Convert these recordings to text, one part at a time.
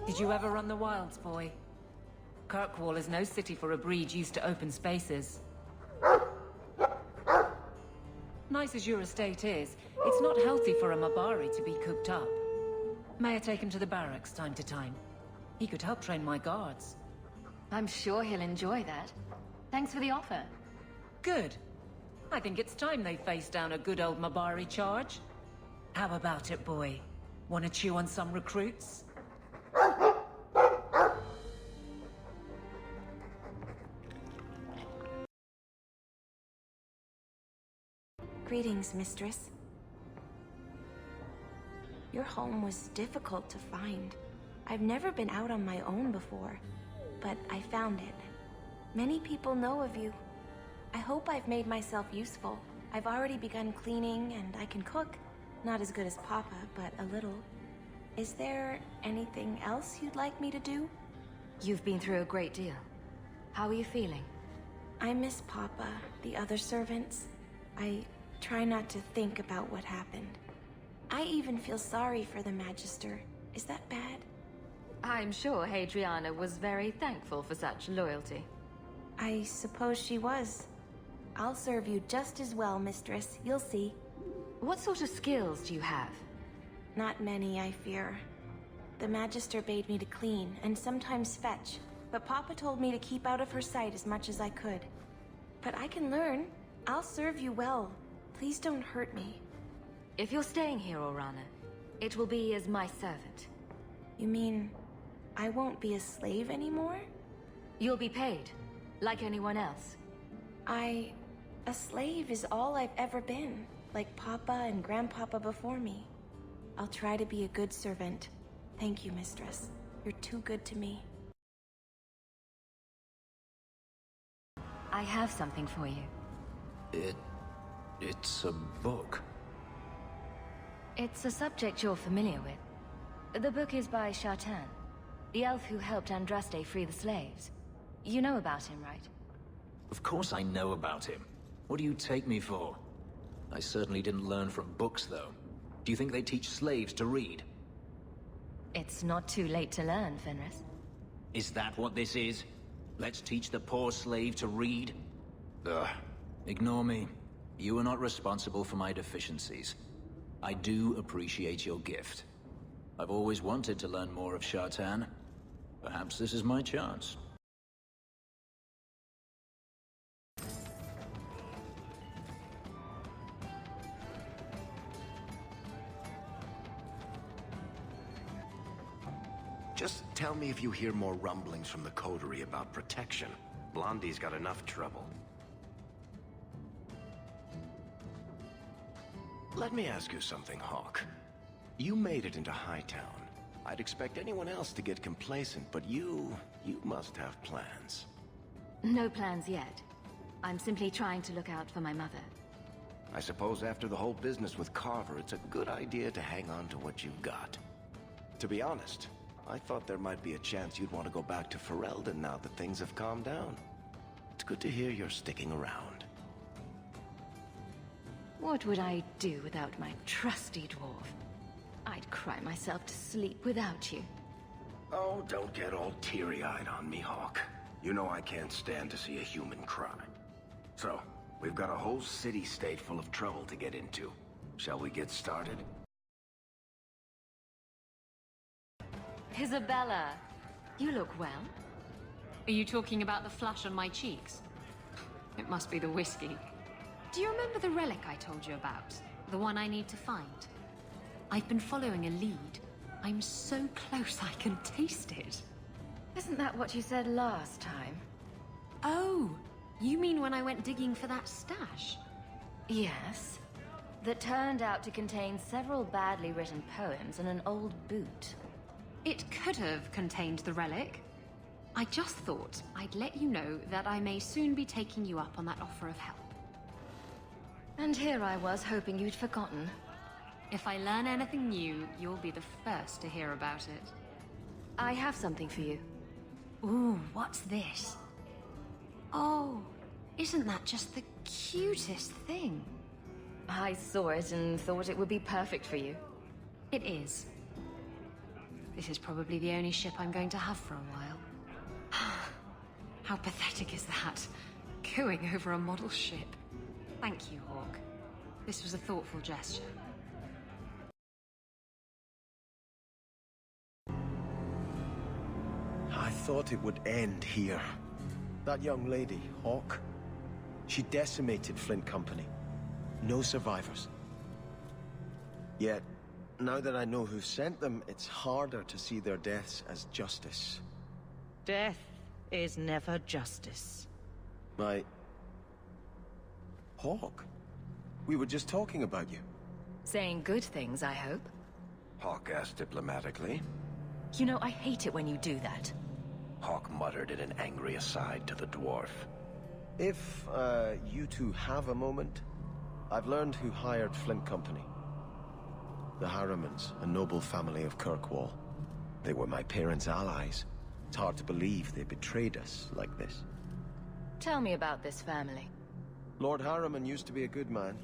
Did you ever run the wilds, boy? Kirkwall is no city for a breed used to open spaces. Nice as your estate is, it's not healthy for a Mabari to be cooped up. May I take him to the barracks time to time? He could help train my guards. I'm sure he'll enjoy that. Thanks for the offer. Good. I think it's time they face down a good old Mabari charge. How about it, boy? Want to chew on some recruits? Greetings, mistress. Your home was difficult to find. I've never been out on my own before, but I found it. Many people know of you. I hope I've made myself useful. I've already begun cleaning and I can cook. Not as good as Papa, but a little. Is there anything else you'd like me to do? You've been through a great deal. How are you feeling? I miss Papa, the other servants. I try not to think about what happened. I even feel sorry for the Magister. Is that bad? I'm sure Hadriana was very thankful for such loyalty. I suppose she was. I'll serve you just as well, mistress. You'll see. What sort of skills do you have? Not many, I fear. The Magister bade me to clean, and sometimes fetch, but Papa told me to keep out of her sight as much as I could. But I can learn. I'll serve you well. Please don't hurt me. If you're staying here, Orana, it will be as my servant. You mean, I won't be a slave anymore? You'll be paid, like anyone else. A slave is all I've ever been, like Papa and Grandpapa before me. I'll try to be a good servant. Thank you, mistress. You're too good to me. I have something for you. It's a book. It's a subject you're familiar with. The book is by Shartan, the elf who helped Andraste free the slaves. You know about him, right? Of course I know about him. What do you take me for? I certainly didn't learn from books, though. Do you think they teach slaves to read? It's not too late to learn, Fenris. Is that what this is? Let's teach the poor slave to read? Ugh. Ignore me. You are not responsible for my deficiencies. I do appreciate your gift. I've always wanted to learn more of Shartan. Perhaps this is my chance. Just tell me if you hear more rumblings from the coterie about protection. Blondie's got enough trouble. Let me ask you something, Hawke. You made it into Hightown. I'd expect anyone else to get complacent, but you must have plans. No plans yet. I'm simply trying to look out for my mother. I suppose after the whole business with Carver, it's a good idea to hang on to what you've got. To be honest, I thought there might be a chance you'd want to go back to Ferelden now that things have calmed down. It's good to hear you're sticking around. What would I do without my trusty dwarf? I'd cry myself to sleep without you. Oh, don't get all teary-eyed on me, Hawke. You know I can't stand to see a human cry. So, we've got a whole city-state full of trouble to get into. Shall we get started? Isabella, you look well. Are you talking about the flush on my cheeks? It must be the whiskey. Do you remember the relic I told you about? The one I need to find? I've been following a lead. I'm so close I can taste it. Isn't that what you said last time? Oh, you mean when I went digging for that stash? Yes. That turned out to contain several badly written poems and an old boot. It could have contained the relic. I just thought I'd let you know that I may soon be taking you up on that offer of help. And here I was hoping you'd forgotten. If I learn anything new, you'll be the first to hear about it. I have something for you. Ooh, what's this? Oh, isn't that just the cutest thing? I saw it and thought it would be perfect for you. It is. This is probably the only ship I'm going to have for a while. How pathetic is that? Going over a model ship. Thank you, Hawke. This was a thoughtful gesture. I thought it would end here. That young lady, Hawke, she decimated Flint Company. No survivors. Yet, now that I know who sent them, it's harder to see their deaths as justice. Death is never justice. Hawke? We were just talking about you. Saying good things, I hope. Hawke asked diplomatically. You know, I hate it when you do that. Hawke muttered in an angry aside to the dwarf. If, you two have a moment, I've learned who hired Flint Company. The Harrimans, a noble family of Kirkwall. They were my parents' allies. It's hard to believe they betrayed us like this. Tell me about this family. Lord Harriman used to be a good man,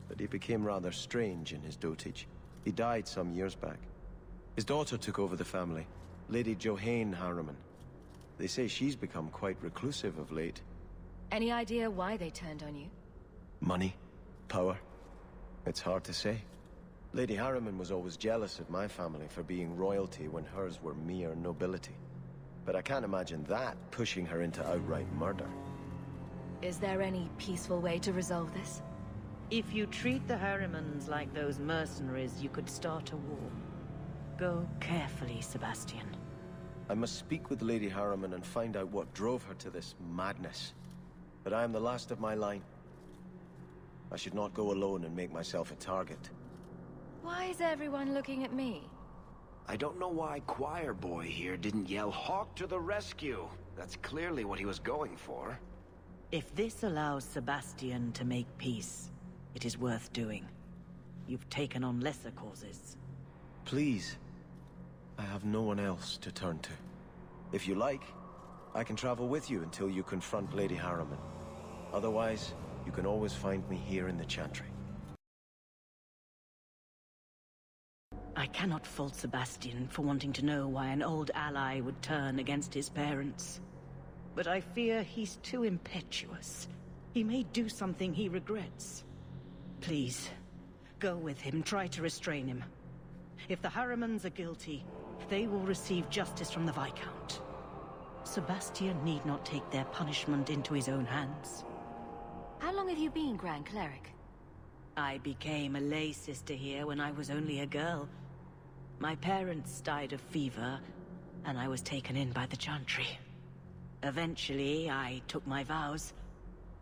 but he became rather strange in his dotage. He died some years back. His daughter took over the family, Lady Johanne Harriman. They say she's become quite reclusive of late. Any idea why they turned on you? Money? Power? It's hard to say. Lady Harriman was always jealous of my family for being royalty when hers were mere nobility. But I can't imagine that pushing her into outright murder. Is there any peaceful way to resolve this? If you treat the Harrimans like those mercenaries, you could start a war. Go carefully, Sebastian. I must speak with Lady Harriman and find out what drove her to this madness. But I am the last of my line. I should not go alone and make myself a target. Why is everyone looking at me? I don't know why Choir Boy here didn't yell Hawke to the rescue. That's clearly what he was going for. If this allows Sebastian to make peace, it is worth doing. You've taken on lesser causes. Please. I have no one else to turn to. If you like, I can travel with you until you confront Lady Harriman. Otherwise, you can always find me here in the Chantry. I cannot fault Sebastian for wanting to know why an old ally would turn against his parents. But I fear he's too impetuous. He may do something he regrets. Please, go with him, try to restrain him. If the Harrimans are guilty, they will receive justice from the Viscount. Sebastian need not take their punishment into his own hands. How long have you been Grand Cleric? I became a lay sister here when I was only a girl. My parents died of fever, and I was taken in by the Chantry. Eventually, I took my vows.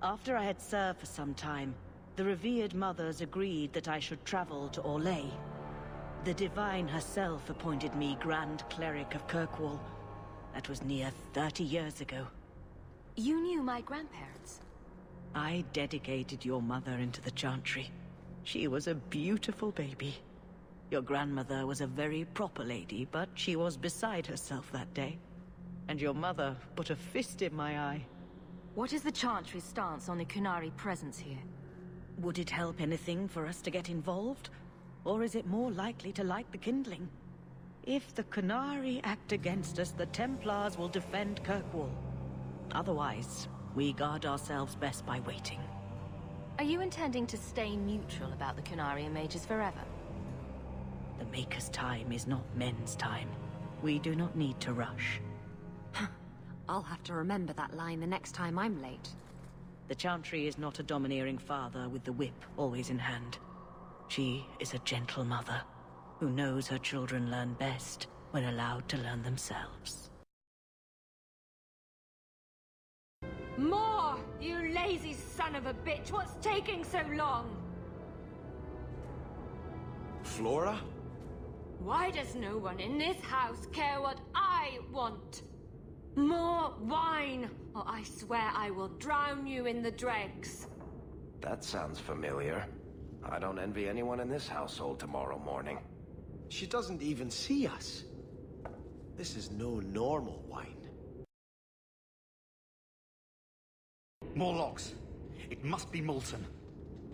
After I had served for some time, the revered mothers agreed that I should travel to Orlais. The Divine herself appointed me Grand Cleric of Kirkwall. That was near 30 years ago. You knew my grandparents? I dedicated your mother into the Chantry. She was a beautiful baby. Your grandmother was a very proper lady, but she was beside herself that day. And your mother put a fist in my eye. What is the Chantry's stance on the Qunari presence here? Would it help anything for us to get involved? Or is it more likely to light the kindling? If the Qunari act against us, the Templars will defend Kirkwall. Otherwise, we guard ourselves best by waiting. Are you intending to stay neutral about the Qunari and mages forever? The Maker's time is not men's time. We do not need to rush. I'll have to remember that line the next time I'm late. The Chantry is not a domineering father with the whip always in hand. She is a gentle mother who knows her children learn best when allowed to learn themselves. More! You lazy son of a bitch! What's taking so long? Flora? Why does no one in this house care what I want? More wine, or I swear I will drown you in the dregs. That sounds familiar. I don't envy anyone in this household tomorrow morning. She doesn't even see us. This is no normal wine. More logs. It must be molten.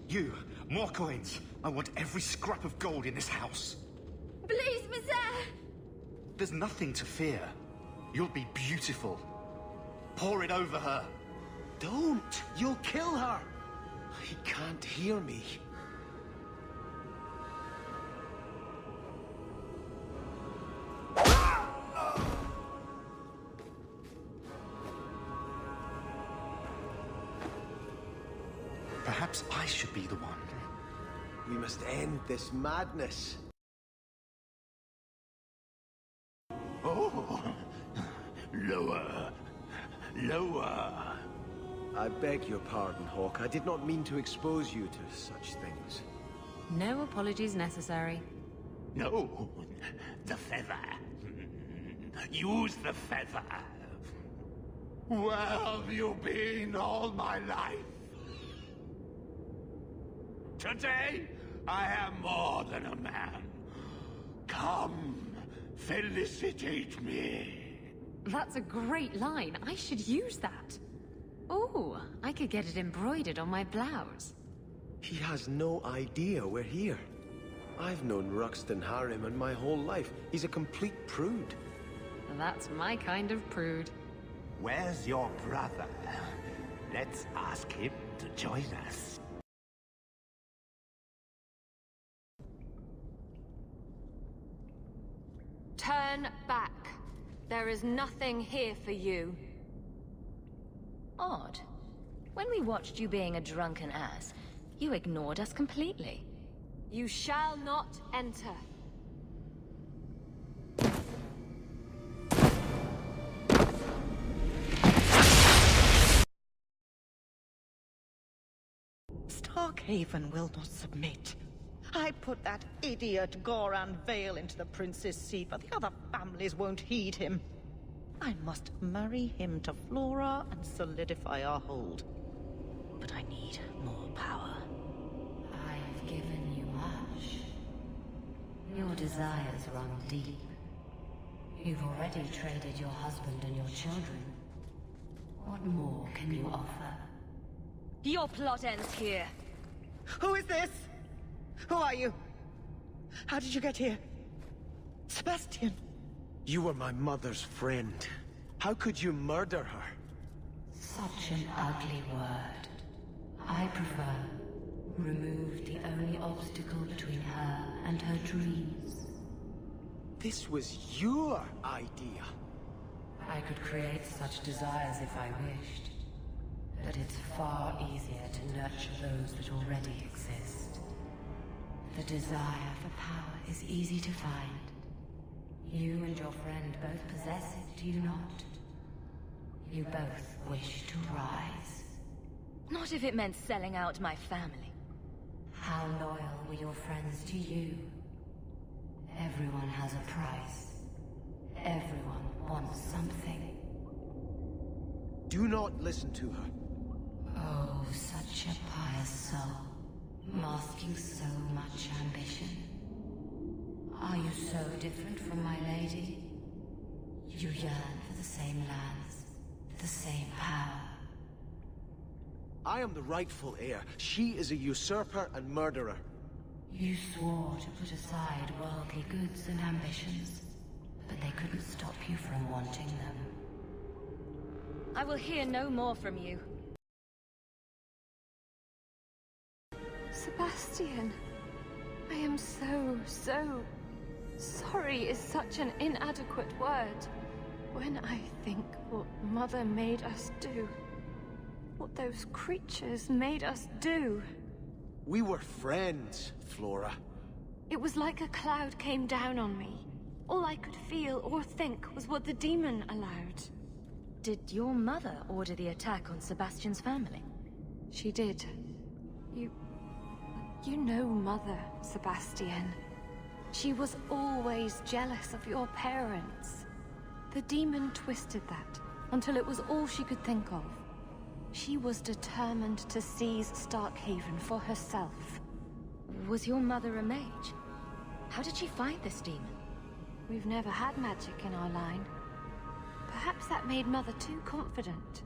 You, more coins. I want every scrap of gold in this house. Please, Monsieur! There's nothing to fear. You'll be beautiful. Pour it over her. Don't! You'll kill her! He can't hear me. Perhaps I should be the one. We must end this madness. Oh! Lower. Lower. I beg your pardon, Hawk. I did not mean to expose you to such things. No apologies necessary. No. The feather. Use the feather. Where have you been all my life? Today, I am more than a man. Come, felicitate me. That's a great line. I should use that. Oh, I could get it embroidered on my blouse. He has no idea we're here. I've known Ruxton Harriman my whole life. He's a complete prude. That's my kind of prude. Where's your brother? Let's ask him to join us. Turn back. There is nothing here for you. Odd. When we watched you being a drunken ass, you ignored us completely. You shall not enter. Starkhaven will not submit. I put that idiot Goran Vale into the prince's seat, but the other families won't heed him. I must marry him to Flora and solidify our hold. But I need more power. I've given you much. Your desires run deep. You've already traded your husband and your children. What more can you offer? Your plot ends here. Who is this? Who are you? How did you get here? Sebastian! You were my mother's friend. How could you murder her? Such an ugly word. I prefer remove the only obstacle between her and her dreams. This was your idea. I could create such desires if I wished. But it's far easier to nurture those that already exist. The desire for power is easy to find. You and your friend both possess it, do you not? You both wish to rise. Not if it meant selling out my family. How loyal were your friends to you? Everyone has a price. Everyone wants something. Do not listen to her. Oh, such a pious soul, masking so much ambition. Are you so different from my lady? You yearn for the same lands, the same power. I am the rightful heir. She is a usurper and murderer. You swore to put aside worldly goods and ambitions, but they couldn't stop you from wanting them. I will hear no more from you. Sebastian, I am so sorry is such an inadequate word. When I think what Mother made us do, what those creatures made us do. We were friends, Flora. It was like a cloud came down on me. All I could feel or think was what the demon allowed. Did your mother order the attack on Sebastian's family? She did. You know Mother, Sebastian. She was always jealous of your parents. The demon twisted that until it was all she could think of. She was determined to seize Starkhaven for herself. Was your mother a mage? How did she find this demon? We've never had magic in our line. Perhaps that made Mother too confident.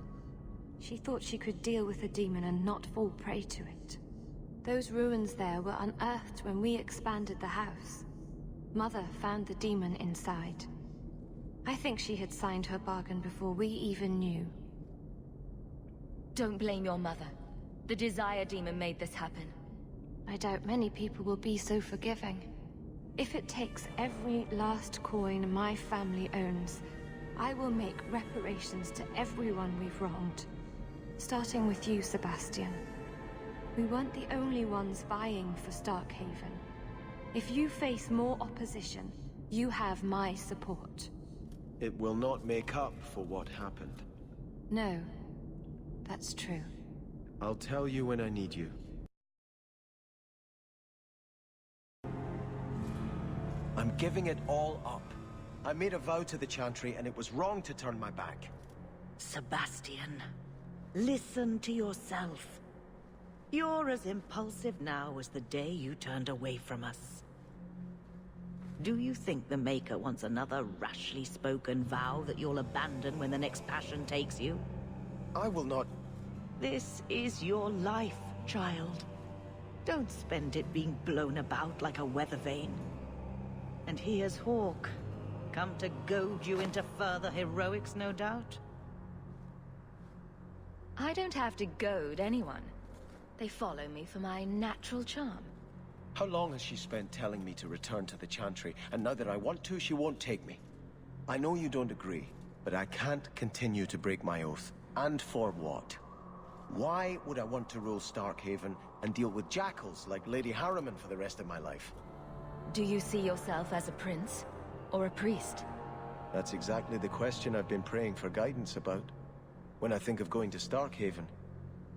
She thought she could deal with the demon and not fall prey to it. Those ruins there were unearthed when we expanded the house. Mother found the demon inside. I think she had signed her bargain before we even knew. Don't blame your mother. The Desire Demon made this happen. I doubt many people will be so forgiving. If it takes every last coin my family owns, I will make reparations to everyone we've wronged. Starting with you, Sebastian. We weren't the only ones vying for Starkhaven. If you face more opposition, you have my support. It will not make up for what happened. No, that's true. I'll tell you when I need you. I'm giving it all up. I made a vow to the Chantry, and it was wrong to turn my back. Sebastian, listen to yourself. You're as impulsive now as the day you turned away from us. Do you think the Maker wants another rashly spoken vow that you'll abandon when the next passion takes you? I will not... This is your life, child. Don't spend it being blown about like a weather vane. And here's Hawke, come to goad you into further heroics, no doubt? I don't have to goad anyone. They follow me for my natural charm. How long has she spent telling me to return to the Chantry, and now that I want to, she won't take me? I know you don't agree, but I can't continue to break my oath. And for what? Why would I want to rule Starkhaven and deal with jackals like Lady Harriman for the rest of my life? Do you see yourself as a prince? Or a priest? That's exactly the question I've been praying for guidance about. When I think of going to Starkhaven,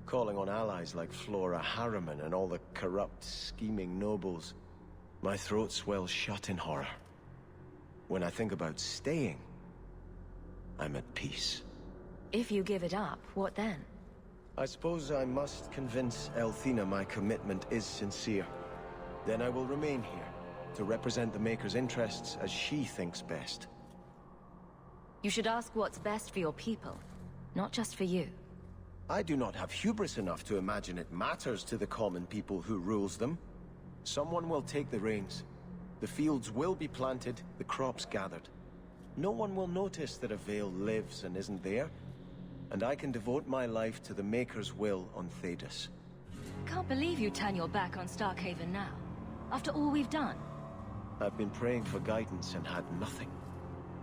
calling on allies like Flora Harriman and all the corrupt, scheming nobles, my throat swells shut in horror. When I think about staying, I'm at peace. If you give it up, what then? I suppose I must convince Elthina my commitment is sincere. Then I will remain here, to represent the Maker's interests as she thinks best. You should ask what's best for your people, not just for you. I do not have hubris enough to imagine it matters to the common people who rules them. Someone will take the reins. The fields will be planted, the crops gathered. No one will notice that a Vale lives and isn't there, and I can devote my life to the Maker's will on Thedas. Can't believe you turn your back on Starkhaven now, after all we've done. I've been praying for guidance and had nothing.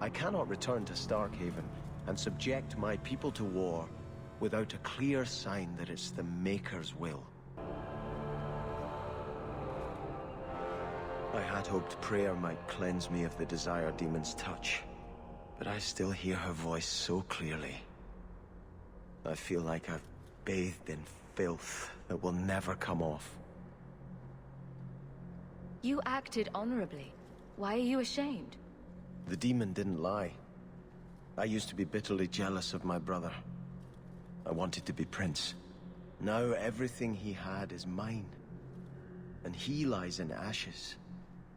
I cannot return to Starkhaven and subject my people to war without a clear sign that it's the Maker's will. I had hoped prayer might cleanse me of the Desire Demon's touch, but I still hear her voice so clearly. I feel like I've bathed in filth that will never come off. You acted honorably. Why are you ashamed? The demon didn't lie. I used to be bitterly jealous of my brother. I wanted to be prince. Now everything he had is mine. And he lies in ashes.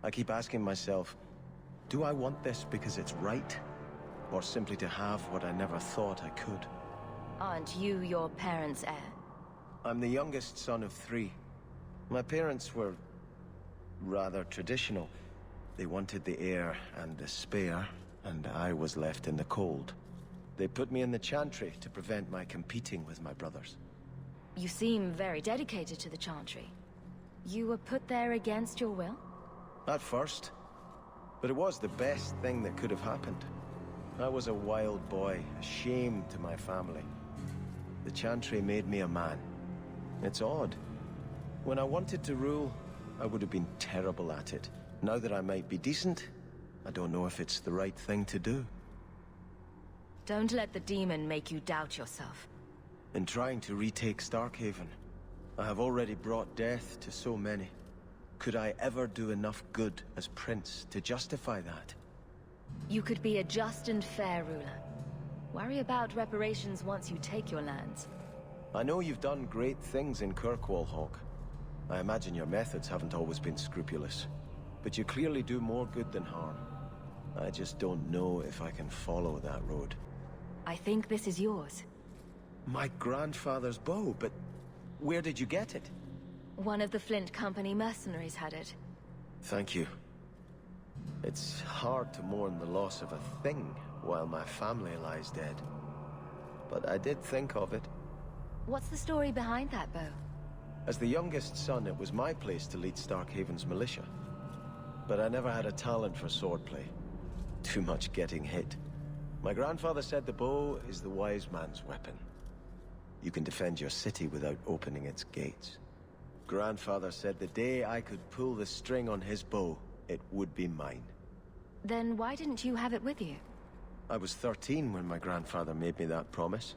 I keep asking myself, do I want this because it's right? Or simply to have what I never thought I could? Aren't you your parents' heir? I'm the youngest son of 3. My parents were rather traditional. They wanted the heir and the spare, and I was left in the cold. They put me in the Chantry to prevent my competing with my brothers. You seem very dedicated to the Chantry. You were put there against your will? At first. But it was the best thing that could have happened. I was a wild boy, a shame to my family. The Chantry made me a man. It's odd. When I wanted to rule, I would have been terrible at it. Now that I might be decent, I don't know if it's the right thing to do. Don't let the demon make you doubt yourself. In trying to retake Starkhaven, I have already brought death to so many. Could I ever do enough good as prince to justify that? You could be a just and fair ruler. Worry about reparations once you take your lands. I know you've done great things in Kirkwall, Hawke. I imagine your methods haven't always been scrupulous. But you clearly do more good than harm. I just don't know if I can follow that road. I think this is yours. My grandfather's bow, but where did you get it? One of the Flint Company mercenaries had it. Thank you. It's hard to mourn the loss of a thing, while my family lies dead. But I did think of it. What's the story behind that bow? As the youngest son, it was my place to lead Starkhaven's militia. But I never had a talent for swordplay. Too much getting hit. My grandfather said the bow is the wise man's weapon. You can defend your city without opening its gates. Grandfather said the day I could pull the string on his bow, it would be mine. Then why didn't you have it with you? I was 13 when my grandfather made me that promise.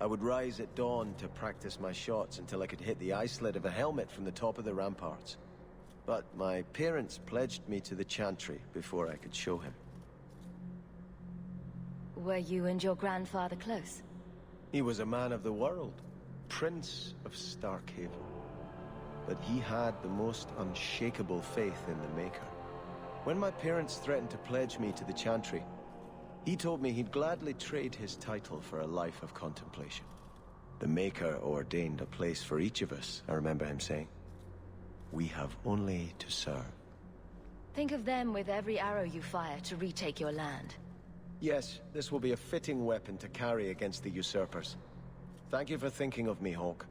I would rise at dawn to practice my shots until I could hit the eye slit of a helmet from the top of the ramparts. But my parents pledged me to the Chantry before I could show him. Were you and your grandfather close? He was a man of the world, Prince of Starkhaven. But he had the most unshakable faith in the Maker. When my parents threatened to pledge me to the Chantry, he told me he'd gladly trade his title for a life of contemplation. The Maker ordained a place for each of us, I remember him saying. We have only to serve. Think of them with every arrow you fire to retake your land. Yes, this will be a fitting weapon to carry against the usurpers. Thank you for thinking of me, Hawke.